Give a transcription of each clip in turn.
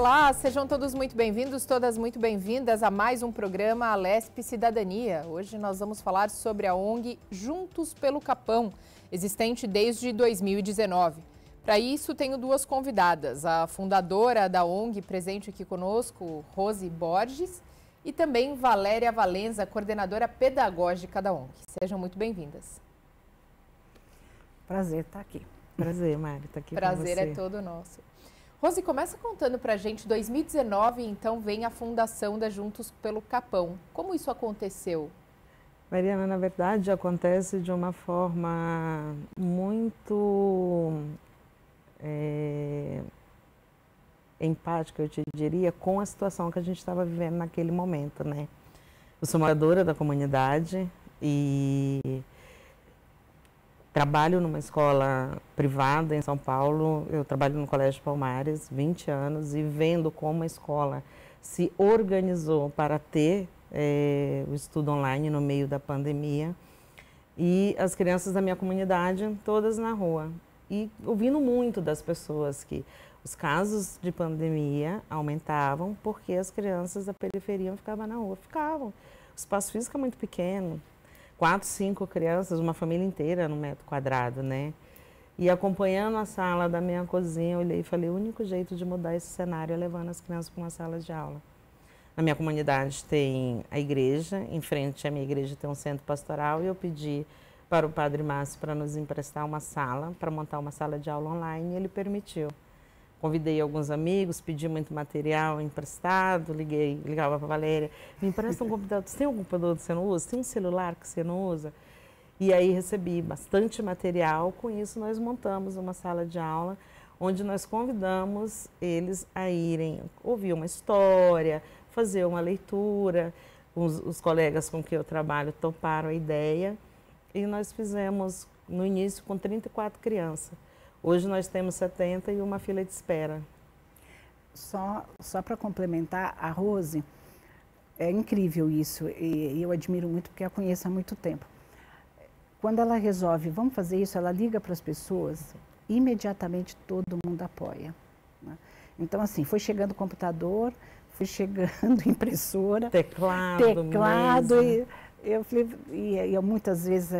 Olá, sejam todos muito bem-vindos, todas muito bem-vindas a mais um programa Alesp Cidadania. Hoje nós vamos falar sobre a ONG Juntos pelo Capão, existente desde 2019. Para isso, tenho duas convidadas, a fundadora da ONG presente aqui conosco, Rose Borges, e também Valéria Valenza, coordenadora pedagógica da ONG. Sejam muito bem-vindas. Prazer estar aqui. Prazer, Mari, estar aqui com você. Prazer é todo nosso. Rose, começa contando pra gente, 2019, então, vem a fundação da Juntos pelo Capão. Como isso aconteceu? Mariana, na verdade, acontece de uma forma muito empática, eu te diria, com a situação que a gente estava vivendo naquele momento, né? Eu sou moradora da comunidade e trabalho numa escola privada em São Paulo. Eu trabalho no Colégio Palmares, 20 anos, e vendo como a escola se organizou para ter o estudo online no meio da pandemia. E as crianças da minha comunidade, todas na rua. E ouvindo muito das pessoas que os casos de pandemia aumentavam porque as crianças da periferia ficavam na rua. Ficavam. O espaço físico é muito pequeno. 4, 5 crianças, uma família inteira no metro quadrado, né? E acompanhando a sala da minha cozinha, eu olhei e falei, o único jeito de mudar esse cenário é levando as crianças para uma sala de aula. Na minha comunidade tem a igreja, em frente à minha igreja tem um centro pastoral, e eu pedi para o Padre Márcio para nos emprestar uma sala, para montar uma sala de aula online, e ele permitiu. Convidei alguns amigos, pedi muito material emprestado, ligava para a Valéria, me empresta um computador, você tem um computador que você não usa? Tem um celular que você não usa? E aí recebi bastante material, com isso nós montamos uma sala de aula, onde nós convidamos eles a irem ouvir uma história, fazer uma leitura, os colegas com quem eu trabalho toparam a ideia, e nós fizemos no início com 34 crianças. Hoje nós temos 70 e uma fila de espera. Só para complementar, a Rose, é incrível isso, e eu admiro muito porque a conheço há muito tempo. Quando ela resolve, vamos fazer isso, ela liga para as pessoas, imediatamente todo mundo apoia, né? Então, assim, foi chegando o computador, foi chegando impressora, teclado e eu falei, e eu muitas vezes,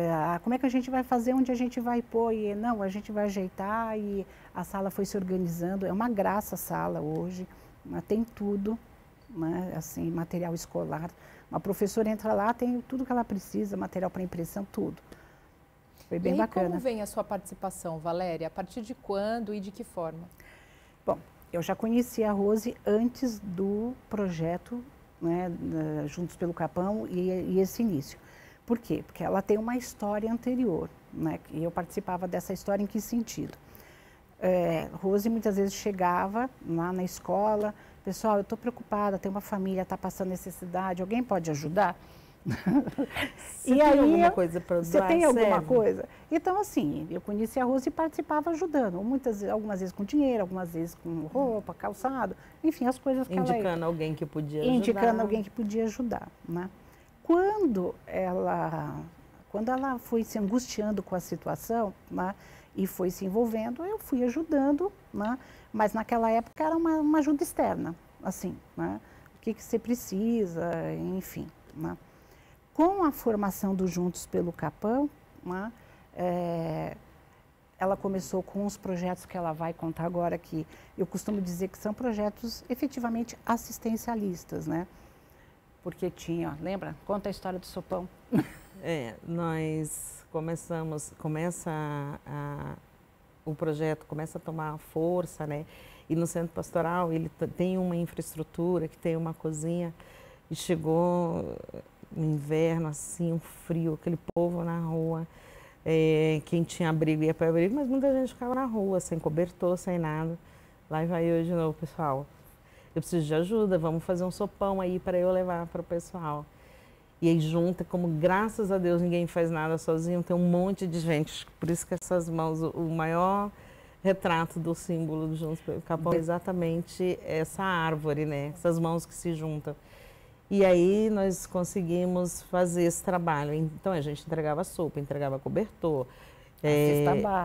como é que a gente vai fazer, onde a gente vai pôr? E não, a gente vai ajeitar, e a sala foi se organizando. É uma graça a sala hoje, né? Tem tudo, né? Assim, material escolar. Uma professora entra lá, tem tudo que ela precisa, material para impressão, tudo. Foi bem bacana. Como vem a sua participação, Valéria? A partir de quando e de que forma? Bom, eu já conheci a Rose antes do projeto, né, Juntos pelo Capão e esse início. Por quê? Porque ela tem uma história anterior, né, e eu participava dessa história em que sentido? Rose muitas vezes chegava lá na escola, pessoal, eu estou preocupada, tem uma família, está passando necessidade, alguém pode ajudar? Você tem alguma coisa para doar? Você tem alguma coisa? Então, assim, eu conheci a Rose e participava ajudando. Algumas vezes com dinheiro, algumas vezes com roupa, calçado, enfim, as coisas que indicando alguém que podia ajudar. Indicando alguém que podia ajudar, né? Quando ela foi se angustiando com a situação, né, e foi se envolvendo, eu fui ajudando, né? Mas naquela época era uma ajuda externa, assim, né? O que você precisa, enfim, né? Com a formação do Juntos pelo Capão, né, ela começou com os projetos que ela vai contar agora, que eu costumo dizer que são projetos efetivamente assistencialistas, né? Porque tinha, lembra? Conta a história do sopão. Nós o projeto começa a tomar força, né? E no centro pastoral ele tem uma infraestrutura, que tem uma cozinha, e chegou no inverno, assim, um frio, aquele povo na rua, quem tinha abrigo ia para abrigo, mas muita gente ficava na rua, sem cobertor, sem nada. Lá vai eu de novo, pessoal, eu preciso de ajuda, vamos fazer um sopão aí para eu levar para o pessoal. E aí junta, como graças a Deus ninguém faz nada sozinho, tem um monte de gente, por isso que essas mãos, o maior retrato do símbolo do Juntos pelo Capão é exatamente essa árvore, né? Essas mãos que se juntam. E aí nós conseguimos fazer esse trabalho. Então a gente entregava sopa, entregava cobertor,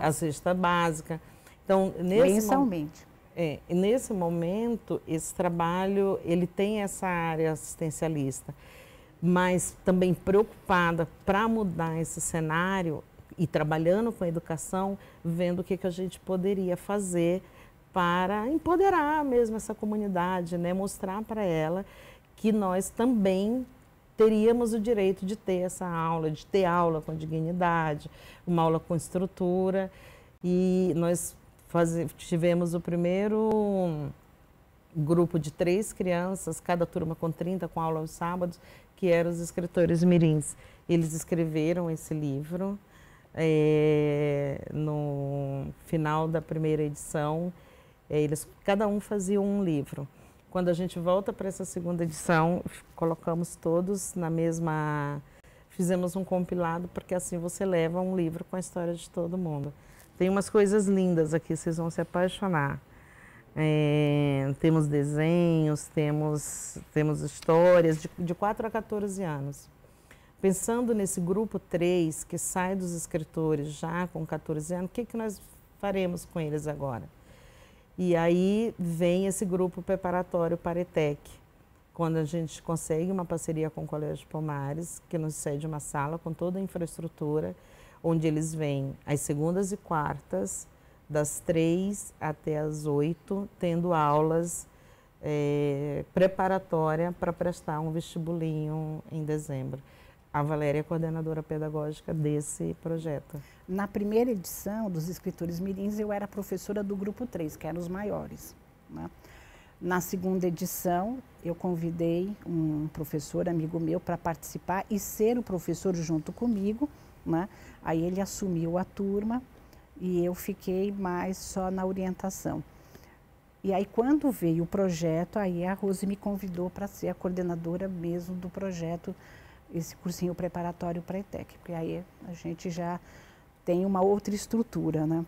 a cesta básica. Então, mensalmente. E nesse momento, esse trabalho, ele tem essa área assistencialista, mas também preocupada para mudar esse cenário e trabalhando com a educação, vendo o que a gente poderia fazer para empoderar mesmo essa comunidade, né? Mostrar para ela que nós também teríamos o direito de ter essa aula, de ter aula com dignidade, uma aula com estrutura. E nós tivemos o primeiro grupo de 3 crianças, cada turma com 30, com aula aos sábados, que eram os escritores mirins. Eles escreveram esse livro. No final da primeira edição, cada um fazia um livro. Quando a gente volta para essa segunda edição, colocamos todos na mesma... Fizemos um compilado, porque assim você leva um livro com a história de todo mundo. Tem umas coisas lindas aqui, vocês vão se apaixonar. Temos desenhos, temos histórias de 4 a 14 anos. Pensando nesse grupo 3, que sai dos escritores já com 14 anos, o que nós faremos com eles agora? E aí vem esse grupo preparatório para a ETEC, quando a gente consegue uma parceria com o Colégio Palmares, que nos cede uma sala com toda a infraestrutura, onde eles vêm às segundas e quartas, das 3 até as 8, tendo aulas preparatórias para prestar um vestibulinho em dezembro. A Valéria é coordenadora pedagógica desse projeto. Na primeira edição dos Escritores Mirins, eu era professora do grupo 3, que eram os maiores, né? Na segunda edição, eu convidei um professor amigo meu para participar e ser o professor junto comigo, né? Aí ele assumiu a turma e eu fiquei mais só na orientação. E aí quando veio o projeto, aí a Rose me convidou para ser a coordenadora mesmo do projeto, esse cursinho preparatório para a ETEC, porque aí a gente já tem uma outra estrutura, né?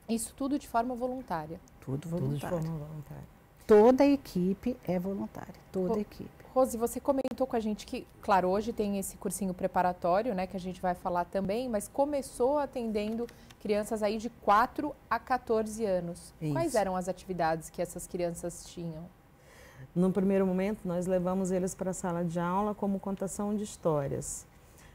Isso tudo de forma voluntária? Tudo voluntário. Tudo de forma voluntária. Toda a equipe é voluntária, toda a equipe. Rose, você comentou com a gente que, claro, hoje tem esse cursinho preparatório, né, que a gente vai falar também, mas começou atendendo crianças aí de 4 a 14 anos. Isso. Quais eram as atividades que essas crianças tinham? No primeiro momento, nós levamos eles para a sala de aula como contação de histórias.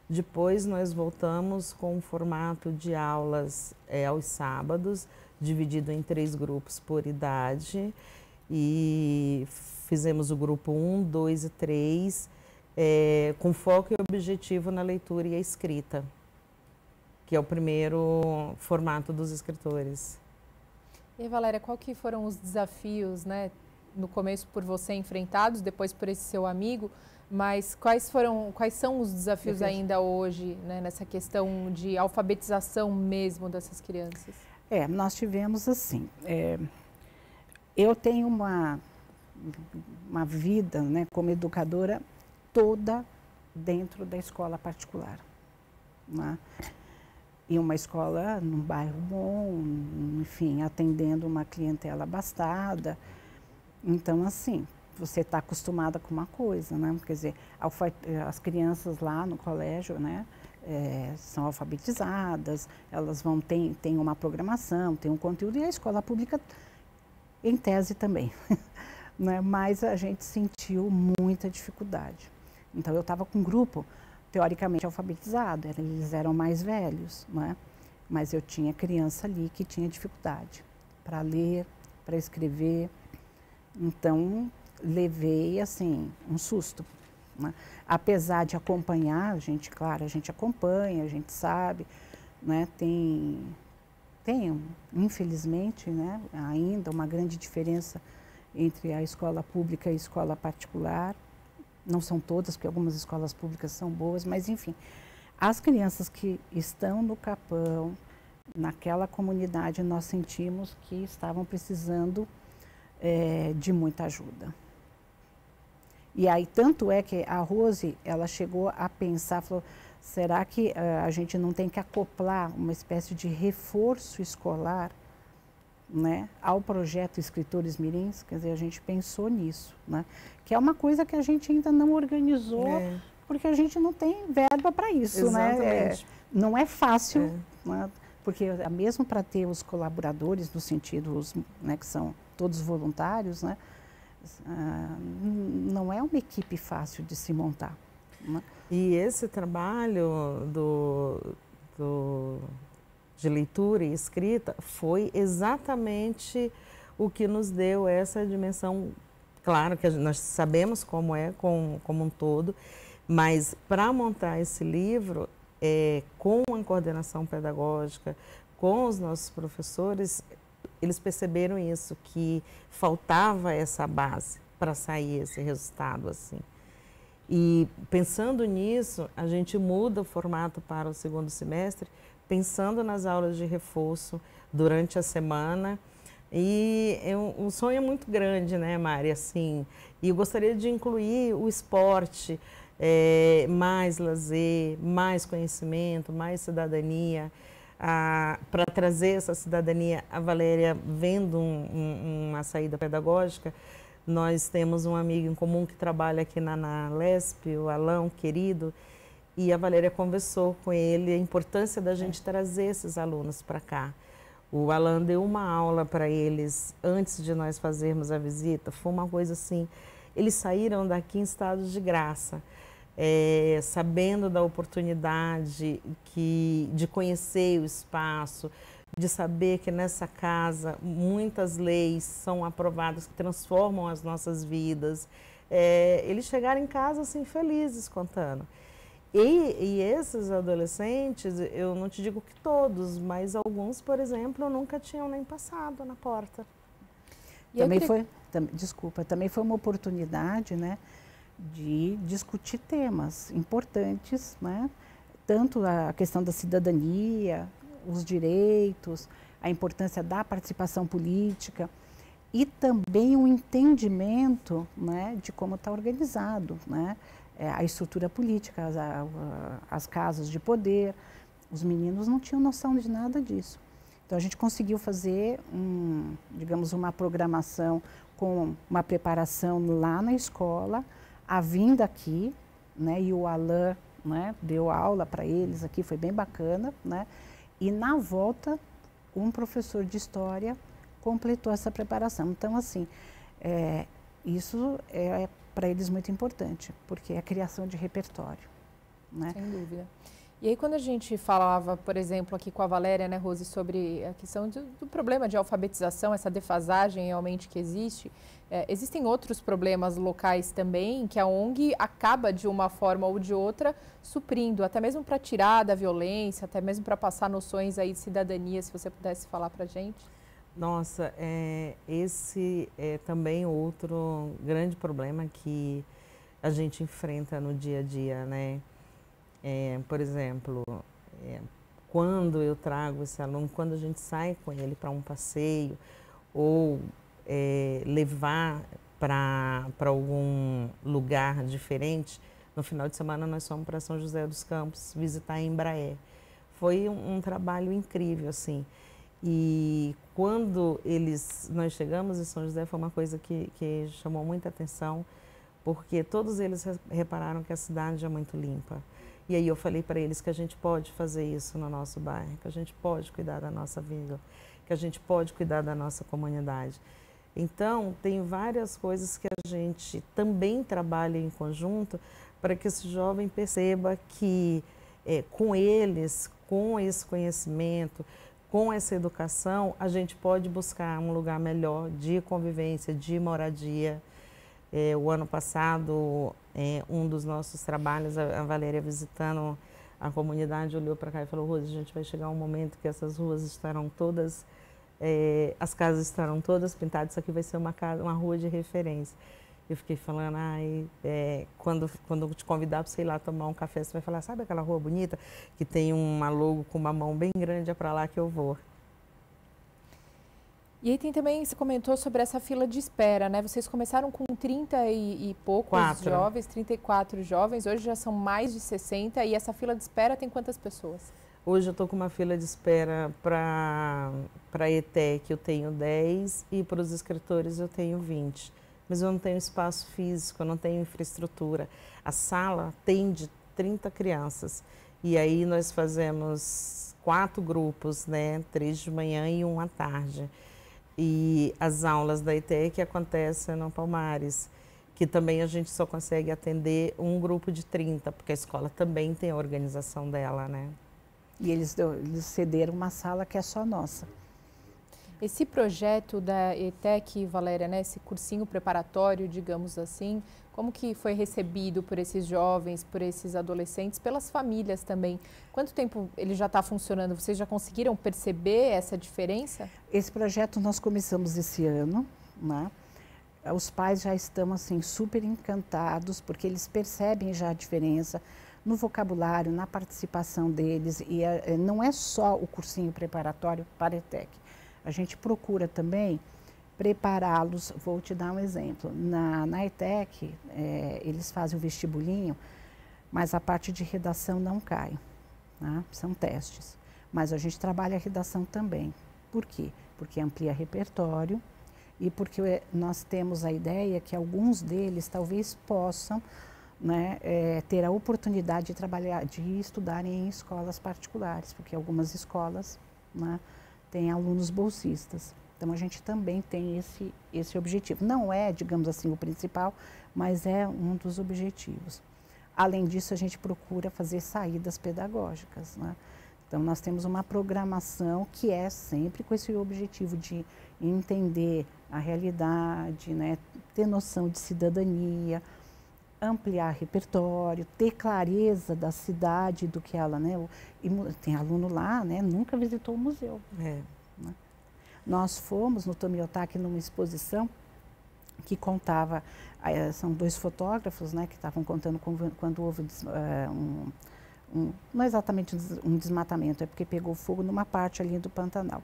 Depois, nós voltamos com um formato de aulas aos sábados, dividido em 3 grupos por idade. E fizemos o grupo 1, 2 e 3, com foco e objetivo na leitura e a escrita, que é o primeiro formato dos escritores. E aí, Valéria, qual que foram os desafios, né? No começo por você enfrentados, depois por esse seu amigo, mas quais são os desafios ainda hoje, né, nessa questão de alfabetização mesmo dessas crianças? Nós tivemos assim, eu tenho uma vida, né, como educadora toda dentro da escola particular, né? E uma escola num bairro bom, enfim, atendendo uma clientela abastada. Então, assim, você está acostumada com uma coisa, né? Quer dizer, as crianças lá no colégio, né, são alfabetizadas, elas têm uma programação, têm um conteúdo, e a escola pública, em tese também, né? Mas a gente sentiu muita dificuldade. Então, eu estava com um grupo teoricamente alfabetizado, eles eram mais velhos, né? Mas eu tinha criança ali que tinha dificuldade para ler, para escrever. Então, levei, assim, um susto, né? Apesar de acompanhar, claro, a gente acompanha, a gente sabe, né? Tem, infelizmente, né, ainda uma grande diferença entre a escola pública e a escola particular. Não são todas, porque algumas escolas públicas são boas, mas, enfim, as crianças que estão no Capão, naquela comunidade, nós sentimos que estavam precisando de muita ajuda. E aí, tanto é que a Rose, ela chegou a pensar, falou, será que a gente não tem que acoplar uma espécie de reforço escolar, né, ao projeto Escritores Mirins? Quer dizer, a gente pensou nisso, né, que é uma coisa que a gente ainda não organizou, porque a gente não tem verba para isso, né? Não é fácil, né, Porque mesmo para ter os colaboradores, no sentido, né, que são todos voluntários, né, não é uma equipe fácil de se montar. Né? E esse trabalho de leitura e escrita foi exatamente o que nos deu essa dimensão. Claro que nós sabemos como é como um todo, mas para montar esse livro, com a coordenação pedagógica, com os nossos professores, eles perceberam isso, que faltava essa base para sair esse resultado assim. E pensando nisso, a gente muda o formato para o segundo semestre, pensando nas aulas de reforço durante a semana. E um sonho é muito grande, né, Mari? Assim, e eu gostaria de incluir o esporte, mais lazer, mais conhecimento, mais cidadania, para trazer essa cidadania. A Valéria, vendo uma saída pedagógica, nós temos um amigo em comum que trabalha aqui na LESP, o Alão, querido, e a Valéria conversou com ele a importância da gente trazer esses alunos para cá. O Alan deu uma aula para eles antes de nós fazermos a visita, foi uma coisa assim, eles saíram daqui em estado de graça, sabendo da oportunidade de conhecer o espaço, de saber que nessa casa muitas leis são aprovadas que transformam as nossas vidas. Eles chegaram em casa assim felizes contando. E esses adolescentes, eu não te digo que todos, mas alguns, por exemplo, nunca tinham nem passado na porta. Também foi uma oportunidade, né, de discutir temas importantes, né, tanto a questão da cidadania, os direitos, a importância da participação política e também um entendimento, né, de como está organizado, né, a estrutura política, as casas de poder. Os meninos não tinham noção de nada disso. Então a gente conseguiu fazer, digamos, uma programação com uma preparação lá na escola, a vinda aqui, né, e o Alain, né, deu aula para eles aqui, foi bem bacana, né, e na volta um professor de história completou essa preparação. Então, assim, isso é para eles muito importante, porque é a criação de repertório, né? Sem dúvida. E aí, quando a gente falava, por exemplo, aqui com a Valéria, né, Rose, sobre a questão do problema de alfabetização, essa defasagem realmente que existe, existem outros problemas locais também que a ONG acaba, de uma forma ou de outra, suprindo, até mesmo para tirar da violência, até mesmo para passar noções aí de cidadania, se você pudesse falar para a gente. Nossa, esse é também outro grande problema que a gente enfrenta no dia a dia, né? Por exemplo, quando eu trago esse aluno, quando a gente sai com ele para um passeio ou levar para algum lugar diferente, no final de semana nós fomos para São José dos Campos visitar a Embraer. Foi um trabalho incrível, assim. E quando nós chegamos em São José, foi uma coisa que chamou muita atenção, porque todos eles repararam que a cidade é muito limpa. E aí eu falei para eles que a gente pode fazer isso no nosso bairro, que a gente pode cuidar da nossa vila, que a gente pode cuidar da nossa comunidade. Então, tem várias coisas que a gente também trabalha em conjunto para que esse jovem perceba que com eles, com esse conhecimento, com essa educação, a gente pode buscar um lugar melhor de convivência, de moradia. O ano passado, um dos nossos trabalhos, a Valéria visitando a comunidade, olhou para cá e falou: Rose, a gente vai chegar um momento que essas ruas estarão todas, as casas estarão todas pintadas, isso aqui vai ser uma rua de referência. Eu fiquei falando, quando eu te convidar para você ir lá tomar um café, você vai falar, sabe aquela rua bonita que tem uma logo com uma mão bem grande, é para lá que eu vou. E aí tem também, você comentou sobre essa fila de espera, né? Vocês começaram com 30 e poucos jovens, 34 jovens, hoje já são mais de 60, e essa fila de espera tem quantas pessoas? Hoje eu estou com uma fila de espera para a ETEC, eu tenho 10, e para os escritores eu tenho 20. Mas eu não tenho espaço físico, eu não tenho infraestrutura. A sala tem de 30 crianças E aí nós fazemos 4 grupos, né? 3 de manhã e 1 à tarde. E as aulas da ETEC acontecem no Palmares, que também a gente só consegue atender um grupo de 30, porque a escola também tem a organização dela, né? E eles cederam uma sala que é só nossa. Esse projeto da ETEC, Valéria, né, esse cursinho preparatório, digamos assim, como que foi recebido por esses jovens, por esses adolescentes, pelas famílias também? Quanto tempo ele já está funcionando? Vocês já conseguiram perceber essa diferença? Esse projeto nós começamos esse ano, né? Os pais já estão assim super encantados, porque eles percebem já a diferença no vocabulário, na participação deles. E não é só o cursinho preparatório para a ETEC. A gente procura também prepará-los. Vou te dar um exemplo. Na ETEC, eles fazem o vestibulinho, mas a parte de redação não cai, né? São testes. Mas a gente trabalha a redação também. Por quê? Porque amplia repertório e porque nós temos a ideia que alguns deles talvez possam, né, ter a oportunidade de trabalhar, de estudarem em escolas particulares, porque algumas escolas, né, têm alunos bolsistas. Então, a gente também tem esse objetivo. Não é, digamos assim, o principal, mas é um dos objetivos. Além disso, a gente procura fazer saídas pedagógicas, né? Então, nós temos uma programação que é sempre com esse objetivo de entender a realidade, né? Ter noção de cidadania, ampliar repertório, ter clareza da cidade, do que ela, né? Tem aluno lá, né? Nunca visitou o museu. Né? Nós fomos no Tomiotaki numa exposição que contava, são 2 fotógrafos, né? Que estavam contando quando houve não é exatamente um desmatamento, é porque pegou fogo numa parte ali do Pantanal.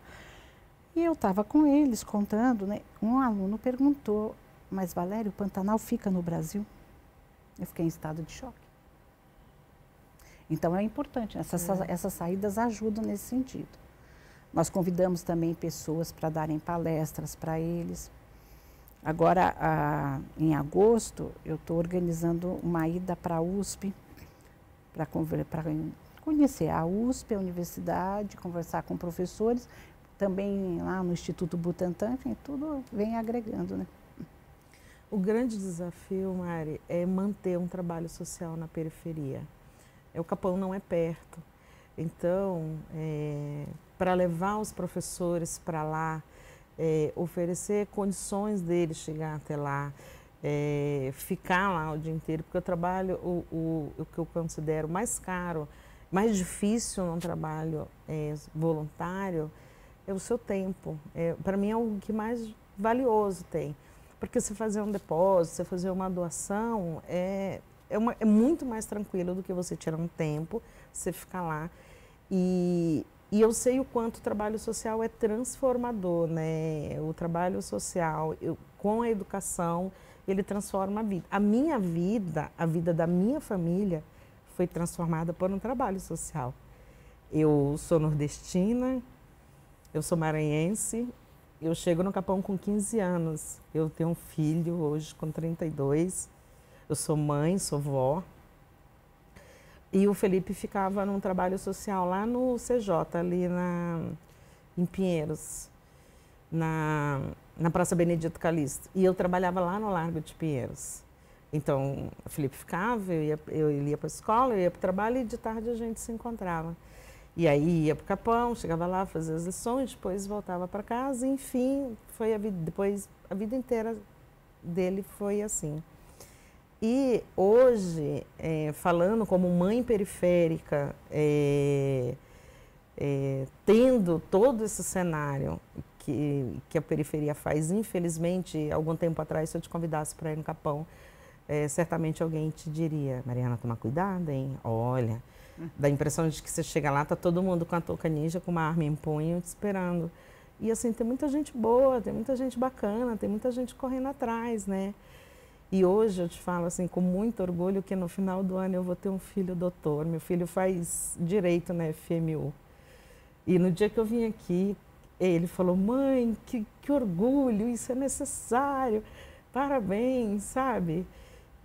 E eu estava com eles contando, né? Um aluno perguntou, mas Valéria, o Pantanal fica no Brasil? Eu fiquei em estado de choque. Então é importante, essas saídas ajudam nesse sentido. Nós convidamos também pessoas para darem palestras para eles. Agora, em agosto, eu estou organizando uma ida para a USP, para conhecer a USP, a universidade, conversar com professores, também lá no Instituto Butantan, enfim, tudo vem agregando, né? O grande desafio, Mari, é manter um trabalho social na periferia. O Capão não é perto, então, para levar os professores para lá, oferecer condições deles chegar até lá, ficar lá o dia inteiro, porque o trabalho, o que eu considero mais caro, mais difícil num trabalho voluntário, é o seu tempo. Para mim é o que mais valioso tem. Porque se fazer um depósito, se fazer uma doação, é muito mais tranquilo do que você tirar um tempo, você ficar lá. E eu sei o quanto o trabalho social é transformador, né? O trabalho social, com a educação, ele transforma a vida. A minha vida, a vida da minha família, foi transformada por um trabalho social. Eu sou nordestina, eu sou maranhense, eu chego no Capão com 15 anos, eu tenho um filho hoje com 32, eu sou mãe, sou vó. E o Felipe ficava num trabalho social lá no CJ, ali em Pinheiros, na Praça Benedito Calixto. E eu trabalhava lá no Largo de Pinheiros. Então, o Felipe ficava, eu ia para a escola, eu ia para o trabalho e de tarde a gente se encontrava. E aí ia para o Capão, chegava lá, fazia as lições, depois voltava para casa, enfim, foi depois a vida inteira dele foi assim. E hoje, falando como mãe periférica, tendo todo esse cenário que a periferia faz, infelizmente, algum tempo atrás, se eu te convidasse para ir no Capão, certamente alguém te diria, Mariana, toma cuidado, hein? Olha, dá a impressão de que você chega lá, tá todo mundo com a touca ninja, com uma arma em punho, te esperando. E assim, tem muita gente boa, tem muita gente bacana, tem muita gente correndo atrás, né? E hoje eu te falo assim, com muito orgulho, que no final do ano eu vou ter um filho doutor. Meu filho faz direito na FMU. E no dia que eu vim aqui, ele falou, mãe, que orgulho, isso é necessário, parabéns, sabe?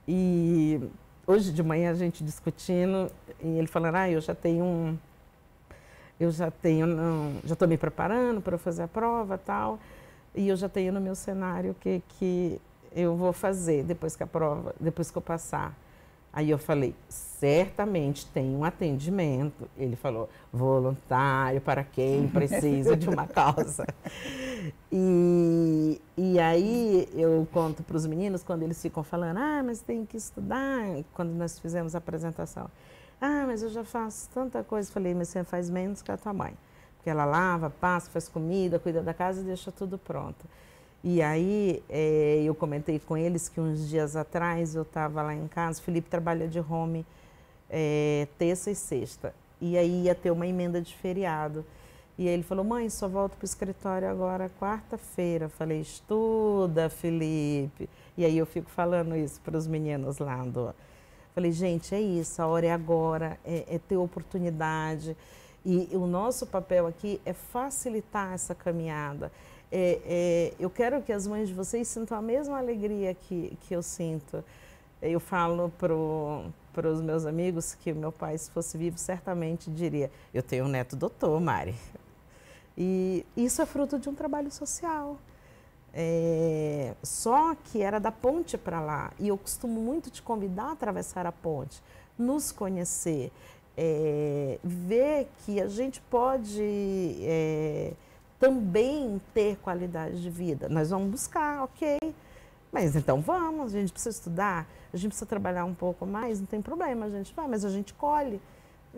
E hoje de manhã a gente discutindo e ele falando, eu já estou me preparando para fazer a prova e tal, e eu já tenho no meu cenário o que eu vou fazer depois que eu passar. Aí eu falei, certamente tem um atendimento. Ele falou, voluntário para quem precisa de uma causa. E aí eu conto para os meninos, quando eles ficam falando, mas tem que estudar, quando nós fizemos a apresentação. Mas eu já faço tanta coisa. Falei, mas você faz menos que a tua mãe. Porque ela lava, passa, faz comida, cuida da casa e deixa tudo pronto. E aí eu comentei com eles que uns dias atrás eu estava lá em casa, o Felipe trabalha de home terça e sexta, e aí ia ter uma emenda de feriado. E aí ele falou, mãe, só volto para o escritório agora quarta-feira. Falei, estuda, Felipe. E aí eu fico falando isso para os meninos lá. Falei, gente, é isso, a hora é agora, é ter oportunidade. E o nosso papel aqui é facilitar essa caminhada. Eu quero que as mães de vocês sintam a mesma alegria que eu sinto. Eu falo para os meus amigos que meu pai, se fosse vivo, certamente diria, eu tenho um neto doutor, Mari. E isso é fruto de um trabalho social. Só que era da ponte para lá. E eu costumo muito te convidar a atravessar a ponte, nos conhecer, ver que a gente pode também ter qualidade de vida. Nós vamos buscar, ok, mas então vamos, a gente precisa estudar, a gente precisa trabalhar um pouco mais, não tem problema, a gente vai, mas a gente colhe,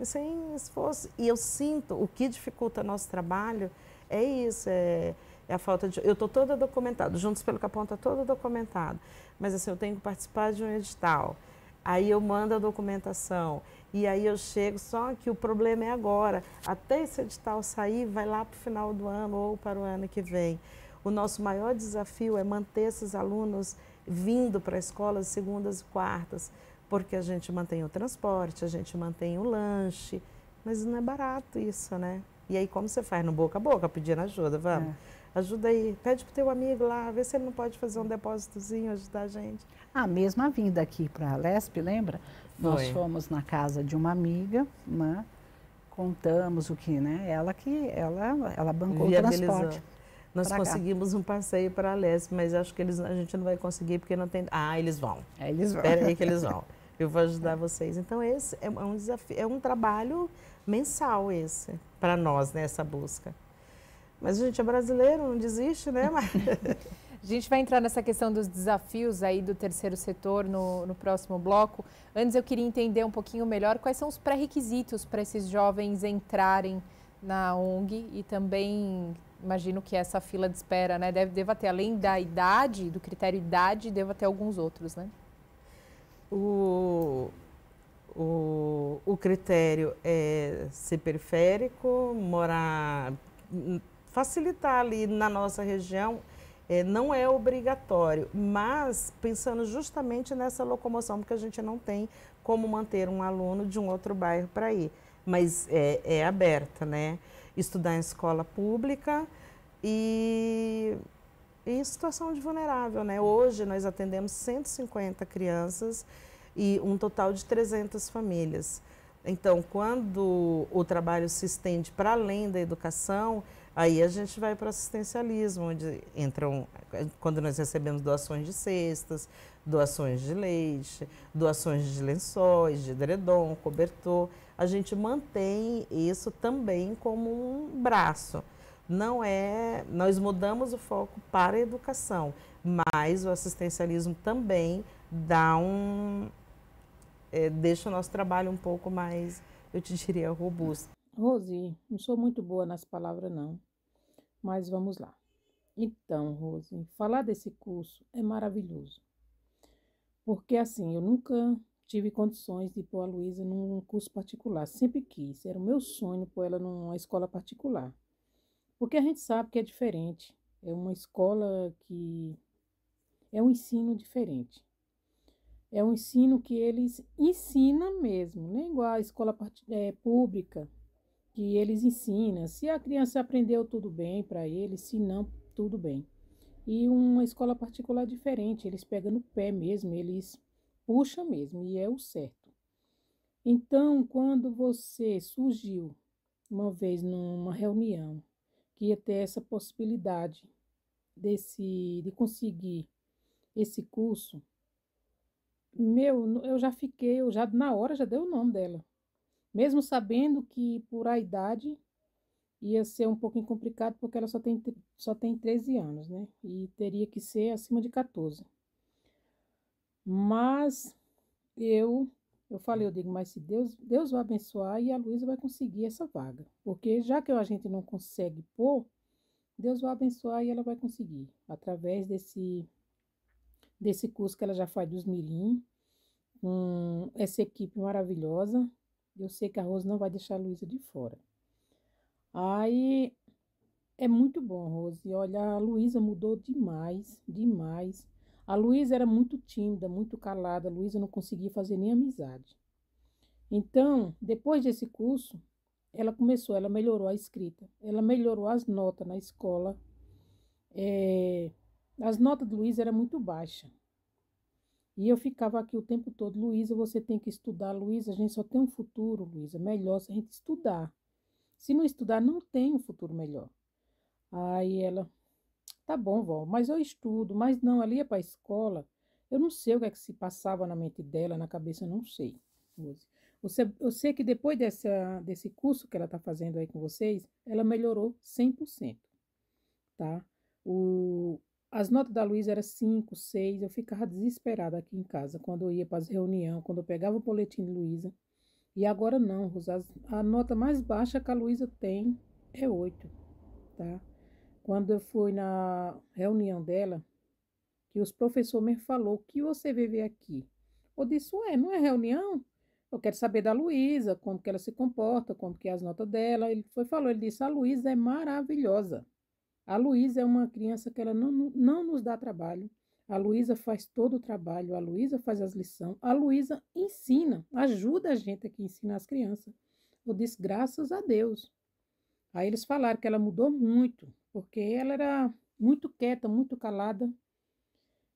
sem esforço. E eu sinto, o que dificulta nosso trabalho é isso, é a falta de... Eu estou toda documentada, Juntos pelo Capão está toda documentada, mas assim, eu tenho que participar de um edital, aí eu mando a documentação, e aí eu chego, só que o problema é agora, até esse edital sair, vai lá para o final do ano ou para o ano que vem. O nosso maior desafio é manter esses alunos vindo para a escola segundas e quartas, porque a gente mantém o transporte, a gente mantém o lanche, mas não é barato isso, né? E aí como você faz? No boca a boca, pedindo ajuda, vamos? Ajuda aí, pede para o teu amigo lá, vê se ele não pode fazer um depósitozinho, ajudar a gente. Mesmo a vinda aqui para a Lesp, lembra? Nós fomos na casa de uma amiga, né? Contamos o que, né? Ela bancou o transporte. Nós conseguimos um passeio para a Lesp, mas acho que a gente não vai conseguir porque não tem... eles vão. Eles vão. Espera aí que eles vão. Eu vou ajudar vocês. Então esse é um desafio, é um trabalho mensal esse, para nós, né, essa busca. Mas a gente é brasileiro, não desiste, né? A gente vai entrar nessa questão dos desafios aí do terceiro setor no próximo bloco. Antes eu queria entender um pouquinho melhor quais são os pré-requisitos para esses jovens entrarem na ONG e também imagino que essa fila de espera, né, deva ter, além da idade, do critério idade, deva ter alguns outros, né? O critério é ser periférico, morar, facilitar ali na nossa região. Não é obrigatório, mas pensando justamente nessa locomoção, porque a gente não tem como manter um aluno de um outro bairro para ir, mas é aberta, né? Estudar em escola pública e em situação de vulnerável, né? Hoje nós atendemos 150 crianças e um total de 300 famílias. Então, quando o trabalho se estende para além da educação, aí a gente vai para o assistencialismo, onde entram, quando nós recebemos doações de cestas, doações de leite, doações de lençóis, de edredom, cobertor, a gente mantém isso também como um braço. Não é, nós mudamos o foco para a educação, mas o assistencialismo também dá deixa o nosso trabalho um pouco mais, eu te diria, robusto. Rose, não sou muito boa nas palavras não, mas vamos lá. Então, Rose, falar desse curso é maravilhoso, porque assim, eu nunca tive condições de pôr a Luísa num curso particular, sempre quis, era o meu sonho pôr ela numa escola particular, porque a gente sabe que é diferente, é uma escola que é um ensino diferente. É um ensino que eles ensinam mesmo, não é igual a escola pública, que eles ensinam. Se a criança aprendeu, tudo bem para eles, se não, tudo bem. E uma escola particular diferente, eles pegam no pé mesmo, eles puxa mesmo, e é o certo. Então, quando você surgiu uma vez numa reunião que ia ter essa possibilidade de conseguir esse curso, eu já fiquei, eu já na hora já dei o nome dela. Mesmo sabendo que por a idade ia ser um pouquinho complicado, porque ela só tem 13 anos, né? E teria que ser acima de 14. Mas eu falei, eu digo, mas se Deus vai abençoar e a Luísa vai conseguir essa vaga. Porque já que a gente não consegue pôr, Deus vai abençoar e ela vai conseguir. Através desse curso que ela já faz dos Mirim, com essa equipe maravilhosa. Eu sei que a Rose não vai deixar a Luísa de fora. Aí é muito bom, Rose. Olha, a Luísa mudou demais, demais. A Luísa era muito tímida, muito calada. A Luísa não conseguia fazer nem amizade. Então, depois desse curso, ela melhorou a escrita, ela melhorou as notas na escola. As notas de Luísa eram muito baixas. E eu ficava aqui o tempo todo, Luísa, você tem que estudar, Luísa, a gente só tem um futuro, Luísa, melhor se a gente estudar. Se não estudar, não tem um futuro melhor. Aí ela, tá bom, vó, mas eu estudo, mas não, ela ia para a escola, eu não sei o que é que se passava na mente dela, na cabeça, eu não sei. Eu sei que depois desse curso que ela está fazendo aí com vocês, ela melhorou 100%, tá? As notas da Luísa eram 5, 6, eu ficava desesperada aqui em casa, quando eu ia para as reuniões, quando eu pegava o boletim de Luísa. E agora não, Rosa, a nota mais baixa que a Luísa tem é 8, tá? Quando eu fui na reunião dela, que os professores me falou, o que você veio ver aqui? Eu disse, ué, não é reunião? Eu quero saber da Luísa, como que ela se comporta, como que é as notas dela. Ele disse, a Luísa é maravilhosa. A Luísa é uma criança que ela não nos dá trabalho. A Luísa faz todo o trabalho, a Luísa faz as lições, a Luísa ensina, ajuda a gente aqui a ensinar as crianças. Eu disse, graças a Deus. Aí eles falaram que ela mudou muito, porque ela era muito quieta, muito calada.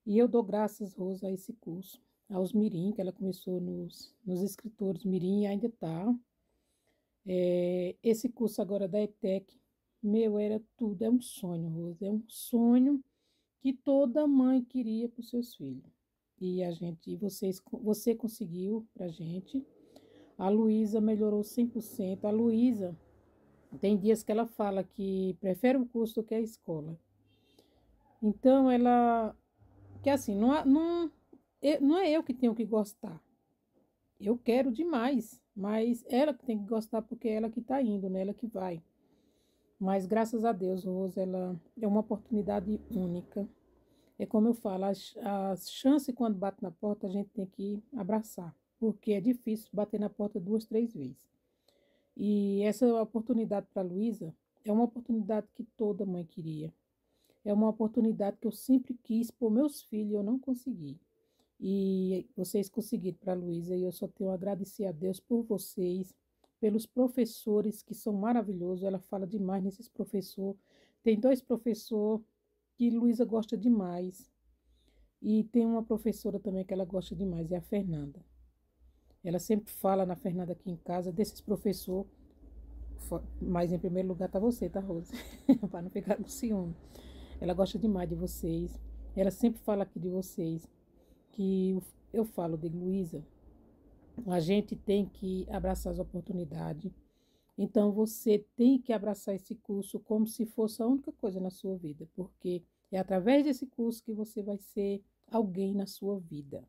E eu dou graças, Rosa, a esse curso, aos Mirim, que ela começou nos escritores Mirim e ainda está. Esse curso agora da ETEC, meu, era tudo, é um sonho, Rosa, é um sonho que toda mãe queria para os seus filhos. E você conseguiu para a gente. A Luísa melhorou 100%. A Luísa, tem dias que ela fala que prefere o curso do que a escola. Então, que assim, não é eu que tenho que gostar. Eu quero demais, mas ela que tem que gostar porque é ela que está indo, né? Ela que vai. Mas graças a Deus, Rosa, ela é uma oportunidade única. É como eu falo, as chances quando bate na porta, a gente tem que abraçar, porque é difícil bater na porta 2, 3 vezes. E essa oportunidade para a Luísa é uma oportunidade que toda mãe queria. É uma oportunidade que eu sempre quis por meus filhos e eu não consegui. E vocês conseguiram para a Luísa e eu só tenho a agradecer a Deus por vocês, pelos professores que são maravilhosos. Ela fala demais nesses professores. Tem 2 professores que Luísa gosta demais. E tem uma professora também que ela gosta demais, é a Fernanda. Ela sempre fala na Fernanda aqui em casa, desses professores, mas em primeiro lugar tá você, tá, Rose? Para não ficar com ciúme. Ela gosta demais de vocês. Ela sempre fala aqui de vocês. Que eu falo de Luísa, a gente tem que abraçar as oportunidades. Então, você tem que abraçar esse curso como se fosse a única coisa na sua vida, porque é através desse curso que você vai ser alguém na sua vida.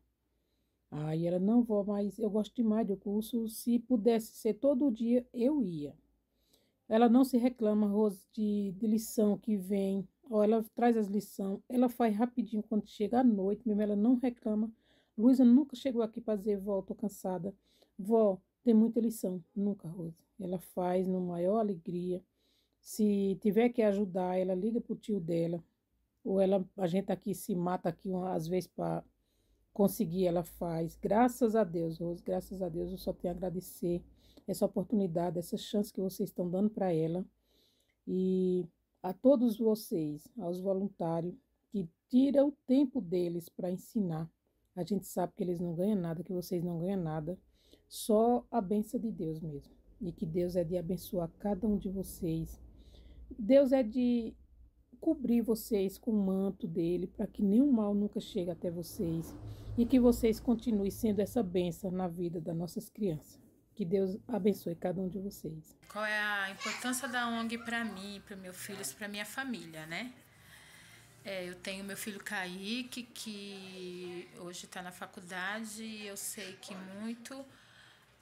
Aí ela, não vou mais, eu gosto demais do curso, se pudesse ser todo dia, eu ia. Ela não se reclama, Rose, de lição que vem, ou ela traz as lições, ela faz rapidinho quando chega à noite, mesmo ela não reclama. Luísa nunca chegou aqui para dizer, vó, tô cansada. Vó, tem muita lição. Nunca, Rose. Ela faz na maior alegria. Se tiver que ajudar, ela liga pro tio dela. Ou a gente aqui se mata aqui às vezes para conseguir, ela faz. Graças a Deus, Rose, graças a Deus, eu só tenho a agradecer essa oportunidade, essa chance que vocês estão dando para ela. E a todos vocês, aos voluntários, que tiram o tempo deles para ensinar A gente sabe que eles não ganham nada, que vocês não ganham nada, só a bênção de Deus mesmo. E que Deus é de abençoar cada um de vocês. Deus é de cobrir vocês com o manto dele, para que nenhum mal nunca chegue até vocês. E que vocês continuem sendo essa bênção na vida das nossas crianças. Que Deus abençoe cada um de vocês. Qual é a importância da ONG para mim, para meus filhos, para minha família, né? Eu tenho meu filho Kaique, que hoje está na faculdade, e eu sei que muito